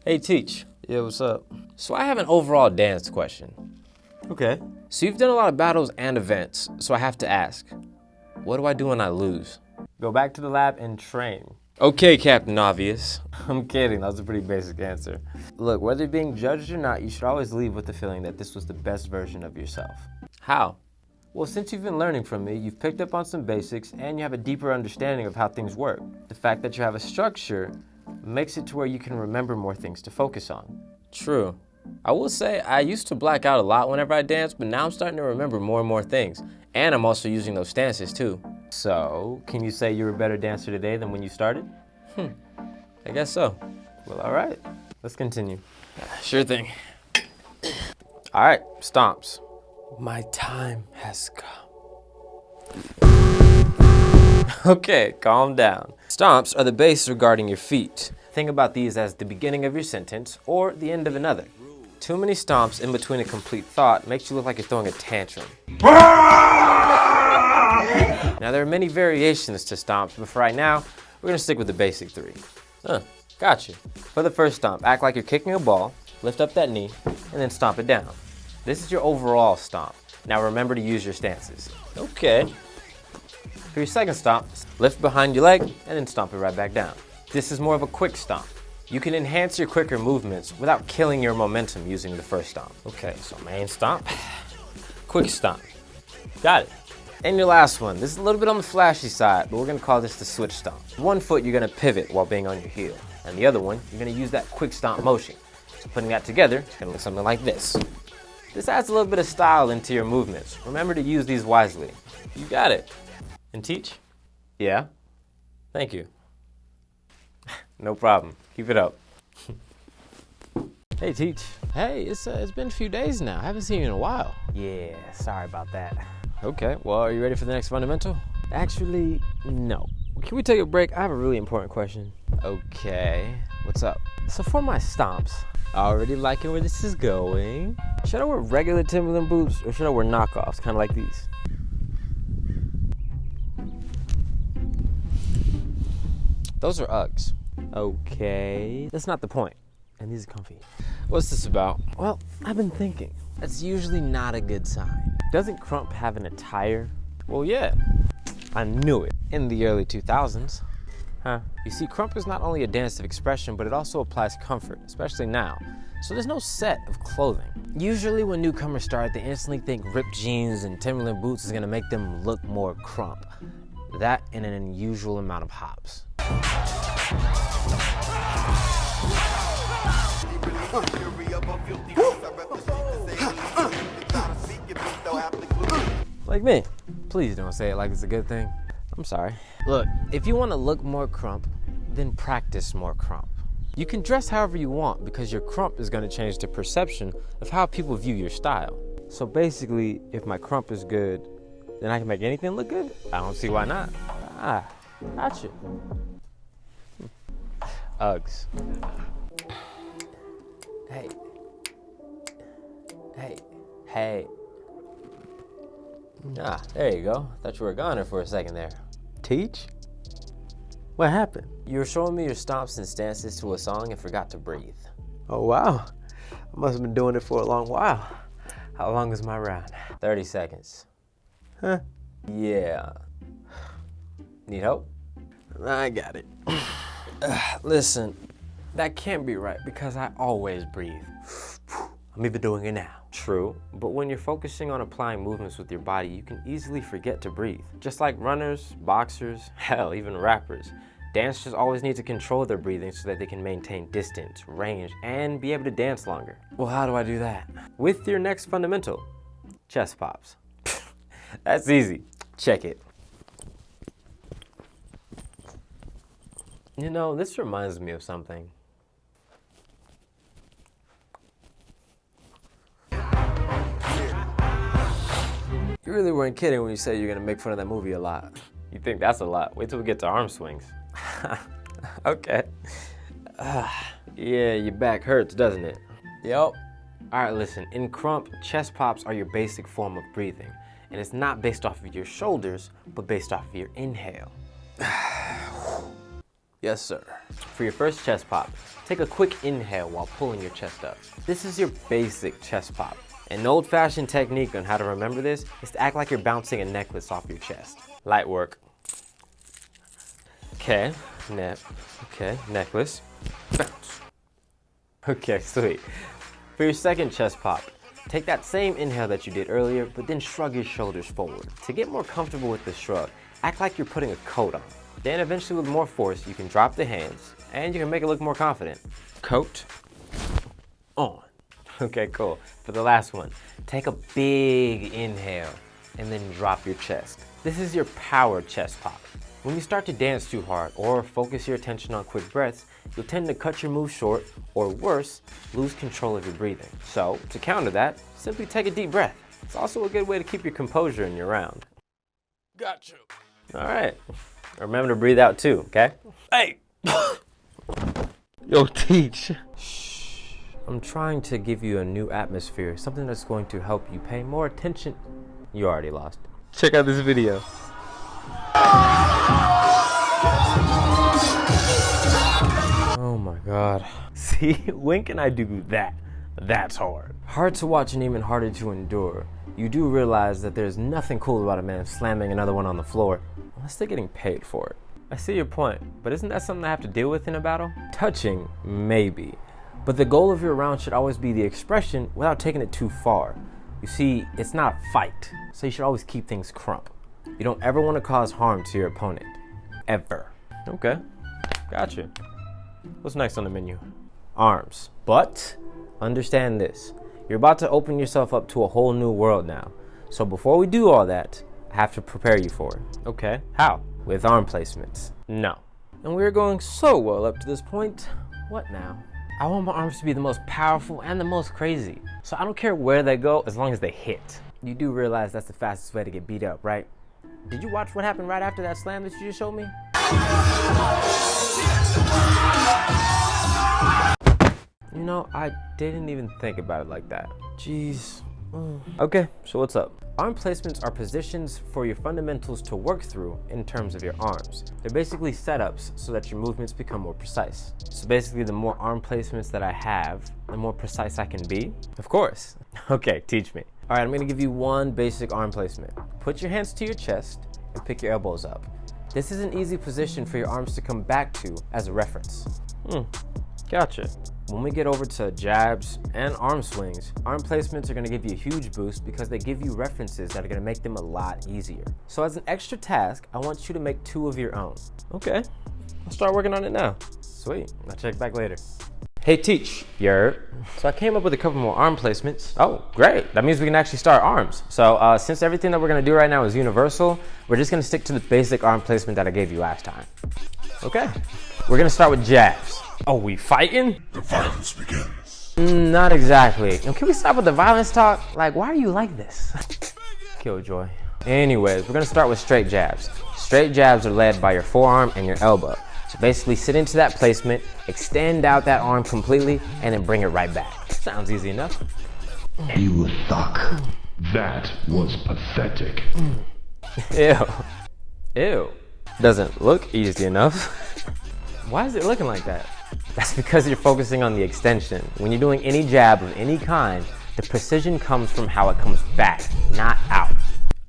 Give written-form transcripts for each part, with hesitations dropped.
Hey, Teach. Yeah, what's up? So I have an overall dance question. Okay. So you've done a lot of battles and events, so I have to ask, what do I do when I lose? Go back to the lab and train. Okay, Captain Obvious. I'm kidding, that was a pretty basic answer. Look, whether you're being judged or not, you should always leave with the feeling that this was the best version of yourself. How? Well, since you've been learning from me, you've picked up on some basics and you have a deeper understanding of how things work. The fact that you have a structure makes it to where you can remember more things to focus on. True. I will say I used to black out a lot whenever I danced, but now I'm starting to remember more and more things. And I'm also using those stances too. So, can you say you're a better dancer today than when you started? I guess so. Well, all right. Let's continue. Sure thing. All right, stomps. My time has come. Okay, calm down. Stomps are the base regarding your feet. Think about these as the beginning of your sentence or the end of another. Too many stomps in between a complete thought makes you look like you're throwing a tantrum. Now, there are many variations to stomps, but for right now, we're gonna stick with the basic three. Gotcha. For the first stomp, act like you're kicking a ball, lift up that knee, and then stomp it down. This is your overall stomp. Now remember to use your stances. Okay. For your second stomp, lift behind your leg and then stomp it right back down. This is more of a quick stomp. You can enhance your quicker movements without killing your momentum using the first stomp. Okay, so main stomp, quick stomp. Got it. And your last one, this is a little bit on the flashy side, but we're gonna call this the switch stomp. One foot you're gonna pivot while being on your heel, and the other one, you're gonna use that quick stomp motion. So putting that together, it's gonna look something like this. This adds a little bit of style into your movements. Remember to use these wisely. You got it. And Teach? Yeah? Thank you. No problem. Keep it up. Hey, Teach. Hey, it's been a few days now. I haven't seen you in a while. Yeah, sorry about that. Okay, well, are you ready for the next fundamental? Actually, no. Can we take a break? I have a really important question. Okay, what's up? So for my stomps, already liking where this is going. Should I wear regular Timberland boots or should I wear knockoffs, kind of like these? Those are Uggs. Okay, that's not the point. And these are comfy. What's this about? Well, I've been thinking. That's usually not a good sign. Doesn't Krump have an attire? Well, yeah. I knew it. In the early 2000s. Huh? You see, Krump is not only a dance of expression, but it also applies comfort, especially now. So there's no set of clothing. Usually when newcomers start, they instantly think ripped jeans and Timberland boots is gonna make them look more Krump. That and an unusual amount of hops. Like me. Please don't say it like it's a good thing. I'm sorry. Look, if you want to look more Krump, then practice more Krump. You can dress however you want because your Krump is going to change the perception of how people view your style. So basically, if my Krump is good, then I can make anything look good? I don't see why not. Ah, gotcha. Uggs. Hey. Hey. Ah, there you go. Thought you were a goner for a second there. Teach? What happened? You were showing me your stomps and stances to a song and forgot to breathe. Oh, wow. I must have been doing it for a long while. How long is my round? 30 seconds. Huh? Yeah. Need help? I got it. Listen, that can't be right because I always breathe. I'm even doing it now. True, but when you're focusing on applying movements with your body, you can easily forget to breathe. Just like runners, boxers, hell, even rappers. Dancers always need to control their breathing so that they can maintain distance, range, and be able to dance longer. Well, how do I do that? With your next fundamental, chest pops. That's easy. Check it. You know, this reminds me of something. You really weren't kidding when you said you're gonna make fun of that movie a lot. You think that's a lot? Wait till we get to arm swings. Okay. Yeah, your back hurts, doesn't it? Yep. All right, listen, in Krump, chest pops are your basic form of breathing. And it's not based off of your shoulders, but based off of your inhale. Yes, sir. For your first chest pop, take a quick inhale while pulling your chest up. This is your basic chest pop. An old-fashioned technique on how to remember this is to act like you're bouncing a necklace off your chest. Light work. Okay, necklace. Bounce. Okay, sweet. For your second chest pop, take that same inhale that you did earlier, but then shrug your shoulders forward. To get more comfortable with the shrug, act like you're putting a coat on. Then eventually with more force, you can drop the hands and you can make it look more confident. Coat on. Okay, cool. For the last one, take a big inhale and then drop your chest. This is your power chest pop. When you start to dance too hard or focus your attention on quick breaths, you'll tend to cut your move short or worse, lose control of your breathing. So to counter that, simply take a deep breath. It's also a good way to keep your composure in your round. Got you. All right. Remember to breathe out too, okay? Hey! Yo, teach. Shh. I'm trying to give you a new atmosphere, something that's going to help you pay more attention. You already lost. Check out this video. Oh my God. See, when can I do that? That's hard. Hard to watch and even harder to endure. You do realize that there's nothing cool about a man slamming another one on the floor, unless they're getting paid for it. I see your point, but isn't that something I have to deal with in a battle? Touching, maybe. But the goal of your round should always be the expression without taking it too far. You see, it's not a fight, so you should always keep things crump. You don't ever want to cause harm to your opponent. Ever. Okay, gotcha. What's next on the menu? Arms. But understand this. You're about to open yourself up to a whole new world now. So before we do all that, I have to prepare you for it. Okay, how? With arm placements. No. And we're going so well up to this point. What now? I want my arms to be the most powerful and the most crazy. So I don't care where they go as long as they hit. You do realize that's the fastest way to get beat up, right? Did you watch what happened right after that slam that you just showed me? You know, I didn't even think about it like that. Jeez. Okay, so what's up? Arm placements are positions for your fundamentals to work through in terms of your arms. They're basically setups so that your movements become more precise. So basically, the more arm placements that I have, the more precise I can be. Of course. Okay, teach me. All right, I'm gonna give you one basic arm placement. Put your hands to your chest and pick your elbows up. This is an easy position for your arms to come back to as a reference. Gotcha. When we get over to jabs and arm swings, arm placements are gonna give you a huge boost because they give you references that are gonna make them a lot easier. So as an extra task, I want you to make 2 of your own. Okay, I'll start working on it now. Sweet, I'll check back later. Hey, teach. So I came up with a couple more arm placements. Oh, great. That means we can actually start arms. So since everything that we're gonna do right now is universal, we're just gonna stick to the basic arm placement that I gave you last time. Okay, we're gonna start with jabs. Oh, we fighting? The violence begins. Not exactly. Can we stop with the violence talk? Like, why are you like this? Killjoy. Anyways, we're gonna start with straight jabs. Straight jabs are led by your forearm and your elbow. So basically sit into that placement, extend out that arm completely, and then bring it right back. Sounds easy enough. You thought that was pathetic. Ew. Ew. Doesn't look easy enough. Why is it looking like that? That's because you're focusing on the extension. When you're doing any jab of any kind, the precision comes from how it comes back, not out.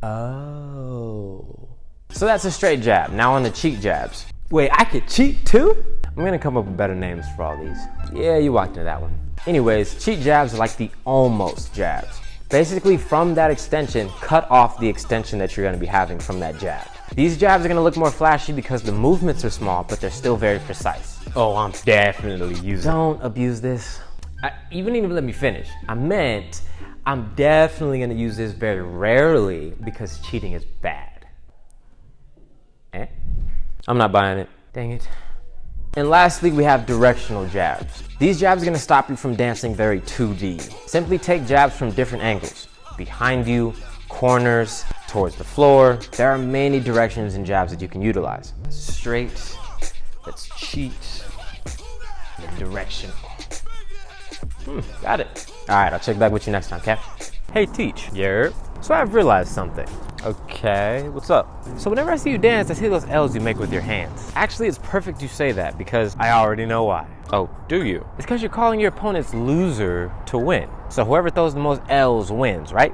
Oh. So that's a straight jab. Now on the cheat jabs. Wait, I could cheat too? I'm gonna come up with better names for all these. Yeah, you walked into that one. Anyways, cheat jabs are like the almost jabs. Basically, from that extension, cut off the extension that you're gonna be having from that jab. These jabs are gonna look more flashy because the movements are small, but they're still very precise. Oh, I'm definitely using. Don't abuse this. You didn't even let me finish. I meant, I'm definitely gonna use this very rarely because cheating is bad. I'm not buying it. Dang it. And lastly, we have directional jabs. These jabs are gonna stop you from dancing very 2D. Simply take jabs from different angles. Behind you, corners, towards the floor. There are many directions in jabs that you can utilize. Straight, let's cheat, and directional. Got it. All right, I'll check back with you next time, okay? Hey, teach. So I've realized something. Okay, what's up? So whenever I see you dance, I see those L's you make with your hands. Actually, it's perfect you say that because I already know why. Oh, do you? It's because you're calling your opponent's loser to win. So whoever throws the most L's wins, right?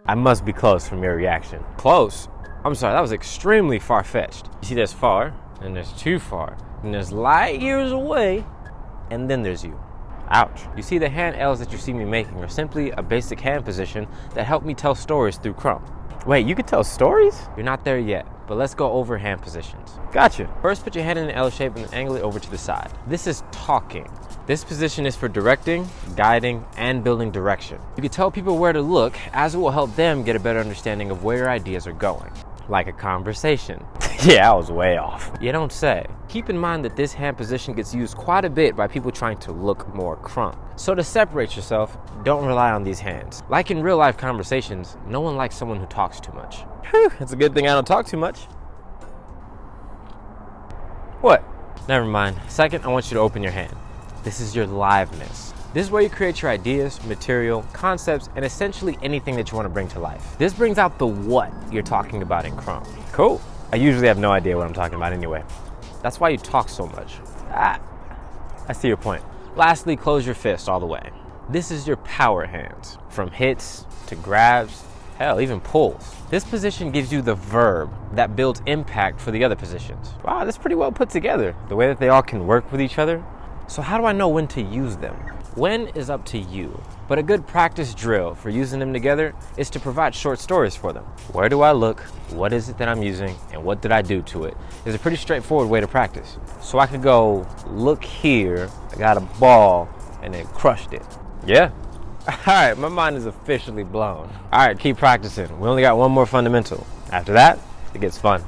I must be close from your reaction. Close? I'm sorry, that was extremely far-fetched. You see there's far, and there's too far, and there's light years away, and then there's you. Ouch. You see, the hand L's that you see me making are simply a basic hand position that help me tell stories through Krump. Wait, you can tell stories? You're not there yet, but let's go over hand positions. Gotcha. First, put your hand in an L shape and then angle it over to the side. This is talking. This position is for directing, guiding, and building direction. You can tell people where to look, as it will help them get a better understanding of where your ideas are going. Like a conversation. Yeah, I was way off. You don't say. Keep in mind that this hand position gets used quite a bit by people trying to look more Krump. So to separate yourself, don't rely on these hands. Like in real life conversations, no one likes someone who talks too much. Whew, it's a good thing I don't talk too much. What? Never mind. Second, I want you to open your hand. This is your liveness. This is where you create your ideas, material, concepts, and essentially anything that you want to bring to life. This brings out the what you're talking about in Krump. Cool. I usually have no idea what I'm talking about anyway. That's why you talk so much. I see your point. Lastly, close your fist all the way. This is your power hands. From hits to grabs, hell, even pulls. This position gives you the verb that builds impact for the other positions. Wow, that's pretty well put together. The way that they all can work with each other. So how do I know when to use them? When is up to you, but a good practice drill for using them together is to provide short stories for them. Where do I look? What is it that I'm using? And what did I do to it? Is a pretty straightforward way to practice. So I could go, look here, I got a ball, and then crushed it. Yeah. All right, my mind is officially blown. All right, keep practicing. We only got one more fundamental. After that, it gets fun.